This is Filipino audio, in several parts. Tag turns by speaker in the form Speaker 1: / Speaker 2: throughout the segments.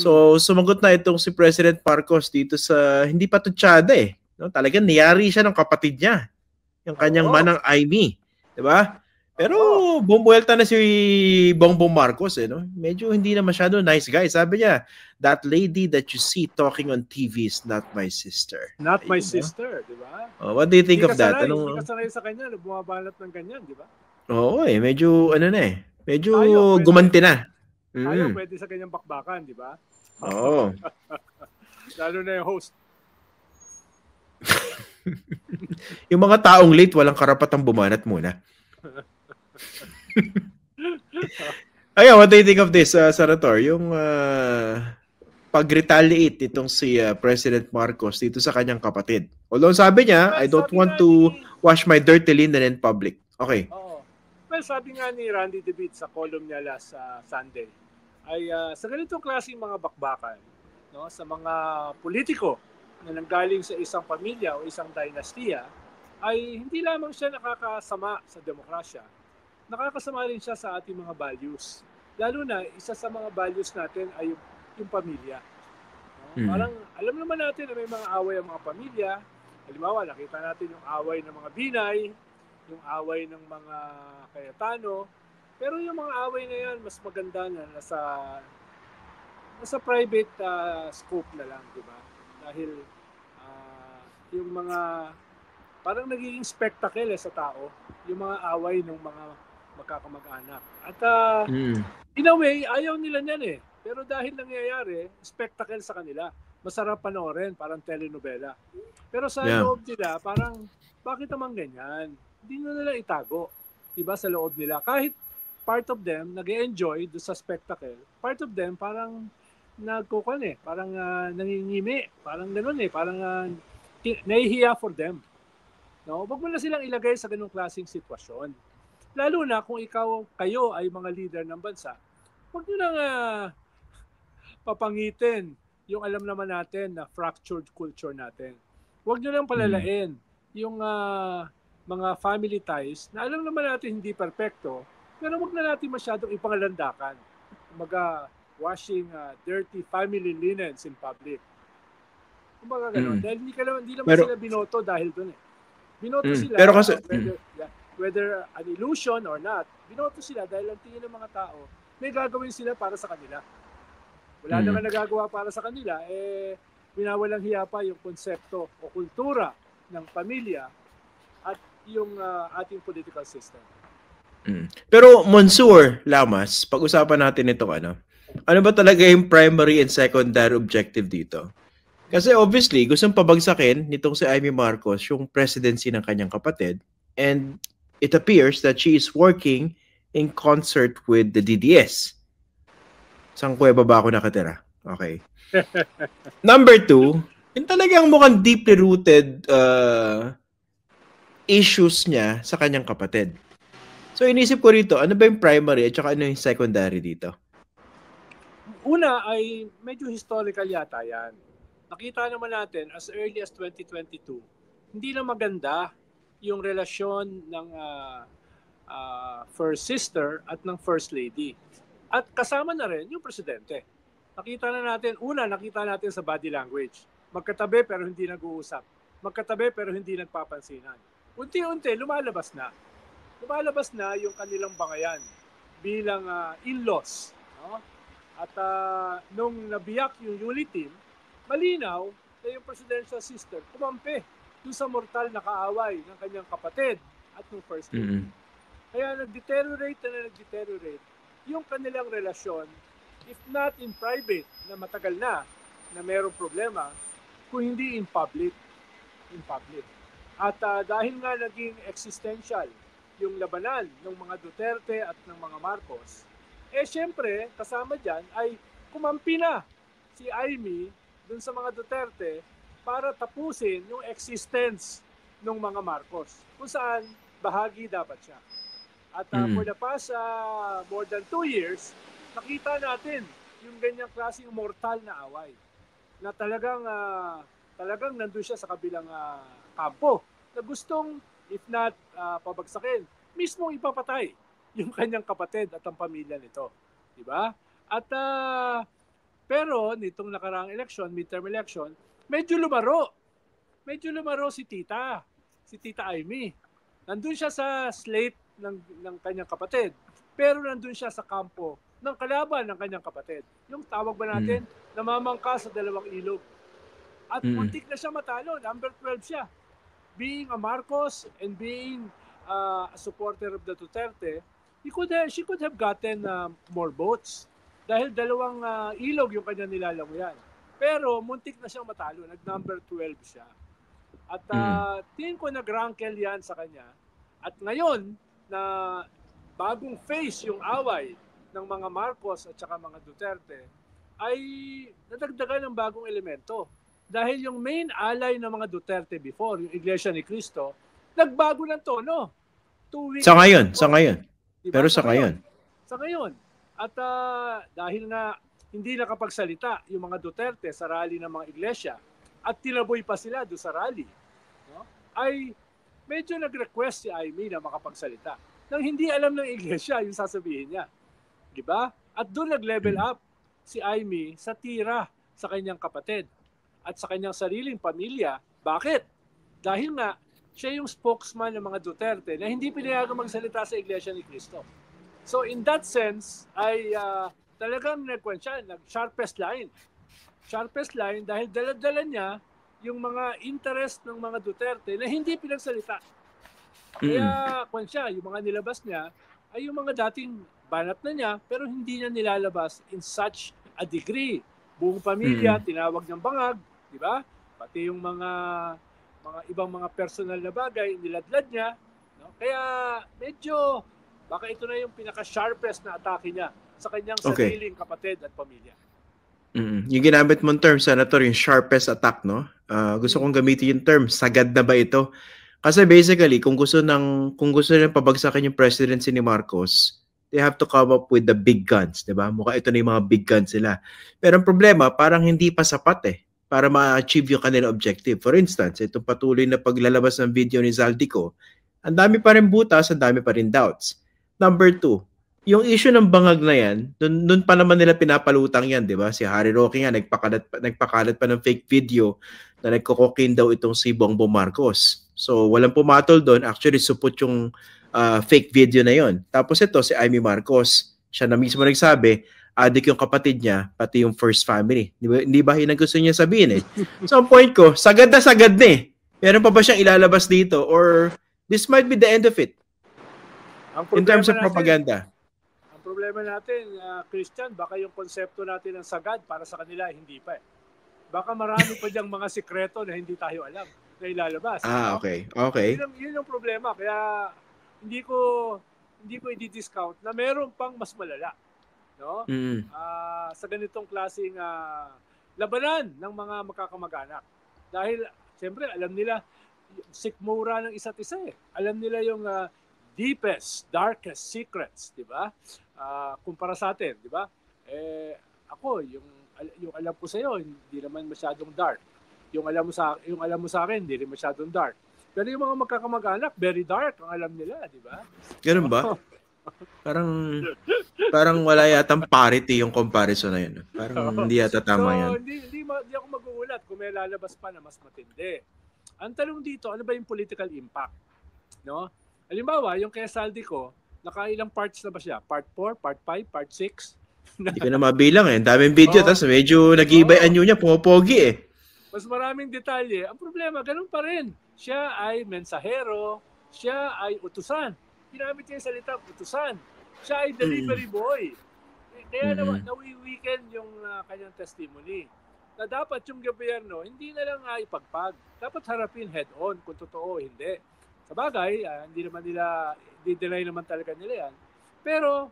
Speaker 1: So, sumagot na itong si President Marcos dito sa hindi pa tutsada eh. No? Talagang niyari siya ng kapatid niya. Yung kanyang manang Amy. Diba? Pero bumuelta na si Bongbong Marcos eh. No? Medyo hindi na masyado nice guy. Sabi niya, that lady that you see talking on TV is not my sister.
Speaker 2: Not my sister, di ba?
Speaker 1: What do you think of that?
Speaker 2: Hindi ka sanay sa kanya, bumabalat ng ganyan, di ba?
Speaker 1: Oo eh, medyo ano na eh. Medyo gumanti na.
Speaker 2: Ayaw pwede sa kanyang bakbakan, di ba?
Speaker 1: Oo.
Speaker 2: Lalo na yung host.
Speaker 1: Yung mga taong late, walang karapatang bumanat muna. Ayun, what do you think of this, Senator? Yung pag-retaliate itong si President Marcos dito sa kanyang kapatid. Although sabi niya, I don't want to wash my dirty linen in public. Okay.
Speaker 2: Well, sabi nga ni Randy DeVitt sa column niya last Sunday, ay sa ganitong klaseng mga bakbakan, no, sa mga politiko na nanggaling sa isang pamilya o isang dinastiya, ay hindi lamang siya nakakasama sa demokrasya, nakakasama rin siya sa ating mga values. Lalo na, isa sa mga values natin ay yung pamilya. No? Parang alam naman natin na may mga away ang mga pamilya. Halimbawa, nakita natin yung away ng mga Binay, yung away ng mga Cayetano. Pero yung mga away na yan, mas maganda na nasa private scope na lang, di ba? Dahil yung mga parang nagiging spectacle sa tao, yung mga away ng mga magkakamag-anak. At in a way, ayaw nila niyan eh. Pero dahil nangyayari, spectacle sa kanila. Masarap panoorin, parang telenovela. Pero sa loob nila, parang, bakit naman ganyan? Hindi na nila itago. Diba sa loob nila? Kahit part of them nag-enjoy do sa spectacle, part of them parang nagkukuan eh, parang nangingimi, parang ganoon eh, parang nahihiya for them. No, wag mo na silang ilagay sa ganung klaseng sitwasyon. Lalo na kung kayo ay mga leader ng bansa, wag niyo nang papangitin yung alam naman natin na fractured culture natin. Wag niyo lang palalain yung mga family ties na alam naman natin hindi perpekto, pero wag na natin masyadong ipangalandakan. Washing dirty family linens in public. Kumbaga gano'n. Dahil hindi naman sila binoto dahil doon eh. Binoto sila,
Speaker 1: pero kasi,
Speaker 2: whether an illusion or not, binoto sila dahil ang tingin ng mga tao, may gagawin sila para sa kanila. Wala naman nagagawa para sa kanila, winawalang hiya pa yung konsepto o kultura ng pamilya at yung ating political system.
Speaker 1: Pero Monsur Lamas, pag-usapan natin itong ano ba talaga yung primary and secondary objective dito? Kasi obviously, gustong pabagsakin nitong si Amy Marcos yung presidency ng kanyang kapatid, and it appears that she is working in concert with the DDS. Saan kuweba ba ako nakatira? Okay. Number 2, yung talagang mukhang deeply rooted issues niya sa kanyang kapatid. So inisip ko rito, ano ba yung primary at saka ano yung secondary dito?
Speaker 2: Una ay medyo historical yata yan. Nakita naman natin as early as 2022, hindi na maganda yung relasyon ng first sister at ng first lady. At kasama na rin yung presidente. Nakita natin sa body language. Magkatabi pero hindi nag-uusap. Magkatabi pero hindi nagpapansinan. Unti-unti lumalabas na yung kanilang bangayan bilang in-laws. No? At nung nabiyak yung unity team, malinaw na yung presidential sister kumampi dun sa mortal na kaaway ng kanyang kapatid at ng first lady. Kaya nag-deteriorate yung kanilang relasyon, if not in private, na matagal na mayroong problema, kung hindi in public. At dahil nga naging existential yung labanan ng mga Duterte at ng mga Marcos, syempre, kasama dyan ay kumampi na si Amy dun sa mga Duterte para tapusin yung existence ng mga Marcos, kung saan bahagi dapat siya. At for the past more than 2 years, nakita natin yung ganyang klaseng mortal na away na talagang nandun siya sa kabilang kampo na gustong, if not pabagsakin, mismong ipapatay yung kanyang kapatid at ang pamilya nito. Diba? At Pero nitong nakaraang election, midterm election, medyo lumaro. Medyo lumaro si Tita Amy. Nandun siya sa slate ng kanyang kapatid. Pero nandun siya sa kampo ng kalaban ng kanyang kapatid. Yung tawag ba natin, namamangka sa dalawang ilog. At muntik na siya matalo. Number 12 siya. Being a Marcos and being a supporter of the Duterte, she could have gotten more votes. Dahil dalawang ilog yung kanya nilalanguyan. Pero muntik na siyang matalo. Nag-number 12 siya. At tingin ko nag-rankle yan sa kanya. At ngayon, na bagong face yung away ng mga Marcos at saka mga Duterte, ay nadagdagan ng bagong elemento. Dahil yung main ally ng mga Duterte before, yung Iglesia ni Cristo, nagbago ng tono. 2 weeks
Speaker 1: sa ngayon.
Speaker 2: Diba?
Speaker 1: Pero sa ngayon.
Speaker 2: Sa ngayon. At dahil nga hindi nakapagsalita yung mga Duterte sa rally ng mga iglesia at tinaboy pa sila doon sa rally, no? Ay medyo nag-request si Amy na makapagsalita. Nang hindi alam ng iglesia yung sasabihin niya. Diba? At doon nag-level up si Amy sa tira sa kanyang kapatid at sa kanyang sariling pamilya. Bakit? Dahil nga siya yung spokesman ng mga Duterte na hindi pinayagang magsalita sa Iglesia ni Cristo. So in that sense, ay talagang nag-sharpest line. Sharpest line dahil dala-dala niya yung mga interest ng mga Duterte na hindi pinagsalita. Kaya yung mga nilabas niya ay yung mga dating banat na niya pero hindi niya nilalabas in such a degree. Buong pamilya, tinawag niyang bangag, di ba? Pati yung mga ibang mga personal na bagay, niladlad niya. No? Kaya medyo baka ito na yung pinaka-sharpest na atake niya sa kanyang sariling kapatid at pamilya.
Speaker 1: Yung ginamit mong term, Senator, yung sharpest attack, no? Gusto kong gamitin yung term, sagad na ba ito? Kasi basically, kung gusto nilang pabagsakin yung presidency ni Marcos, they have to come up with the big guns, di ba? Mukha ito na yung mga big guns sila. Pero ang problema, parang hindi pa sapat para ma-achieve yung kanilang objective. For instance, itong patuloy na paglalabas ng video ni Zaldico, ang dami pa rin butas, ang dami pa rin doubts. Number 2, yung issue ng bangag na yan, nun pa naman nila pinapalutang yan, di ba? Si Harry Roque nga, nagpakalat pa ng fake video na nagko-cocaine daw itong si Bongbong Marcos. So, walang pumatol doon. Actually, supot yung fake video na yon. Tapos ito, si Amy Marcos, siya na mismo nagsabi, adik yung kapatid niya, pati yung first family. Hindi ba yun ang gusto niya sabihin So, ang point ko, sagad na Meron pa ba siyang ilalabas dito? Or this might be the end of it? In terms of propaganda.
Speaker 2: Ang problema natin, Christian, baka yung konsepto natin ng sagad para sa kanila, hindi pa Baka marami pa diyang mga sikreto na hindi tayo alam na ilalabas.
Speaker 1: Okay.
Speaker 2: Yun yung problema. Kaya hindi ko i-discount na meron pang mas malala. No? Sa ganitong klaseng labanan ng mga makakamag-anak. Dahil, siyempre, alam nila sikmura ng isa't isa Alam nila yung deepest, darkest secrets, di ba? Kumpara sa atin, di ba? Ako, yung alam ko sa iyo, hindi naman masyadong dark. Yung alam mo sa akin, hindi rin masyadong dark. Pero yung mga magkakamag-anak, very dark ang alam nila, di ba?
Speaker 1: Ganun ba? Parang wala yatang parity yung comparison na yun. Parang hindi yata tama yan.
Speaker 2: Hindi ako mag-uulat kung may lalabas pa na mas matindi. Ang tanong dito, ano ba yung political impact? No? Halimbawa, yung kay Zaldico, nakailang parts na ba siya? Part 4, Part 5, Part 6?
Speaker 1: Hindi ko na mabilang Ang daming video, tapos medyo nag-iibay anyo niya, pumopogi
Speaker 2: Mas maraming detalye. Ang problema, ganun pa rin. Siya ay mensahero, siya ay utusan. Ginamit niya yung salita, utusan. Siya ay delivery boy. Kaya nawi-weekend yung kanyang testimony. Na dapat yung gobyerno, hindi na lang ipagpag. Dapat harapin head-on kung totoo o hindi. Sabagay, hindi naman nila, di-deny naman talaga nila yan. Pero,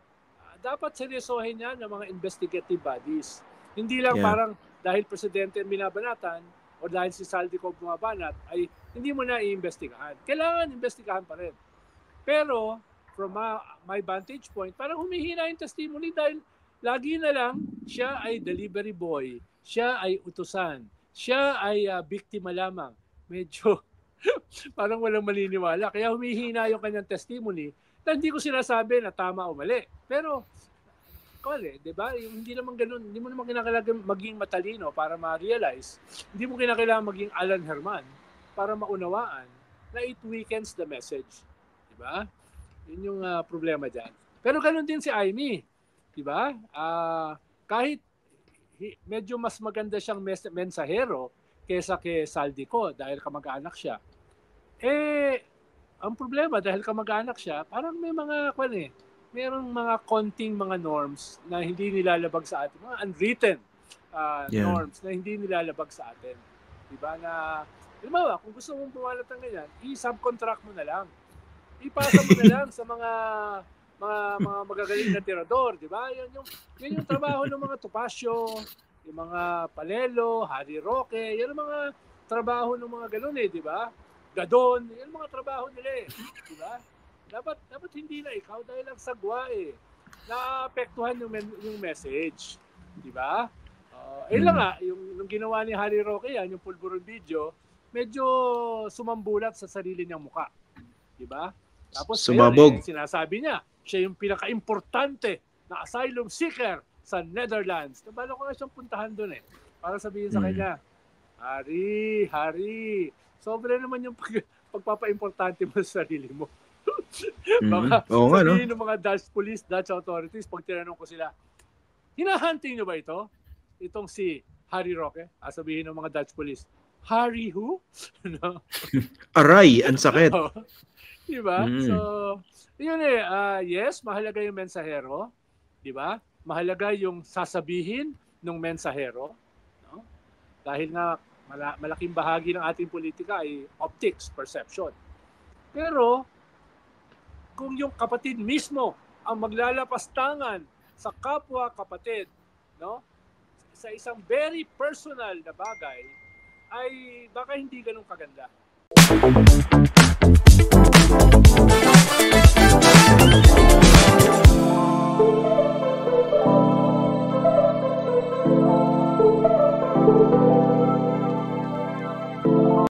Speaker 2: dapat seryosohin yan ng mga investigative bodies. Hindi lang parang dahil presidente ang binabanatan o dahil si Zaldico bumabanat, ay hindi mo na iimbestigahan. Kailangan imbestigahan pa rin. Pero, from my vantage point, parang humihina yung testimony dahil lagi na lang siya ay delivery boy, siya ay utusan, siya ay biktima lamang. Medyo parang walang maliniwala. Kaya humihina yung kanyang testimony na hindi ko sinasabi na tama o mali. Pero di ba? Yung hindi naman ganun, hindi mo naman kinakailangan maging matalino para ma-realize. Hindi mo kinakailangan maging Alan Herman para maunawaan na it weakens the message. Di ba? Yun yung problema dyan. Pero ganun din si Amy. Di ba? Kahit medyo mas maganda siyang mensahero kesa kay Saldico dahil kamag-anak siya. Ang problema dahil kamag-anak siya, parang may mga merong mga konting mga norms na hindi nilalabag sa atin, mga unwritten norms na hindi nilalabag sa atin. Diba na, halimbawa, kung gusto mong bumalat ng ganyan, i-subcontract mo na lang. Ipasa mo na lang sa mga magagaling na tirador, diba? Yan yung trabaho ng mga Topacio, yung mga Palelo, Harry Roque, yan ang mga trabaho ng mga ganun diba? Gadon, yan ang mga trabaho nila diba? Dapat hindi na ikaw dahil ang sagwa naapektuhan yung message. Di ba? Lang nga, yung ginawa ni Harry Roque yung pulburon video, medyo sumambulat sa sarili niyang muka. Di ba? Tapos
Speaker 1: sumabog.
Speaker 2: Sinasabi niya, siya yung pinaka-importante na asylum seeker sa Netherlands. Nabalo ko nga siyang puntahan doon para sabihin sa kanya, Harry, sobra naman yung pagpapa-importante mo sa sarili mo. Baka sabihin ng mga Dutch police, Dutch authorities, pag tinanong ko sila, hinahunting nyo ba ito? Itong si Harry Roque? Sabihin ng mga Dutch police, Harry who? No?
Speaker 1: Aray, ang sakit.
Speaker 2: Diba? So, yun yes, mahalaga yung mensahero. Diba? Mahalaga yung sasabihin ng mensahero. No? Dahil nga, malaking bahagi ng ating politika ay optics, perception. Pero, kung yung kapatid mismo ang maglalapastangan sa kapwa kapatid, no? Sa isang very personal na bagay, ay baka hindi ganun kaganda.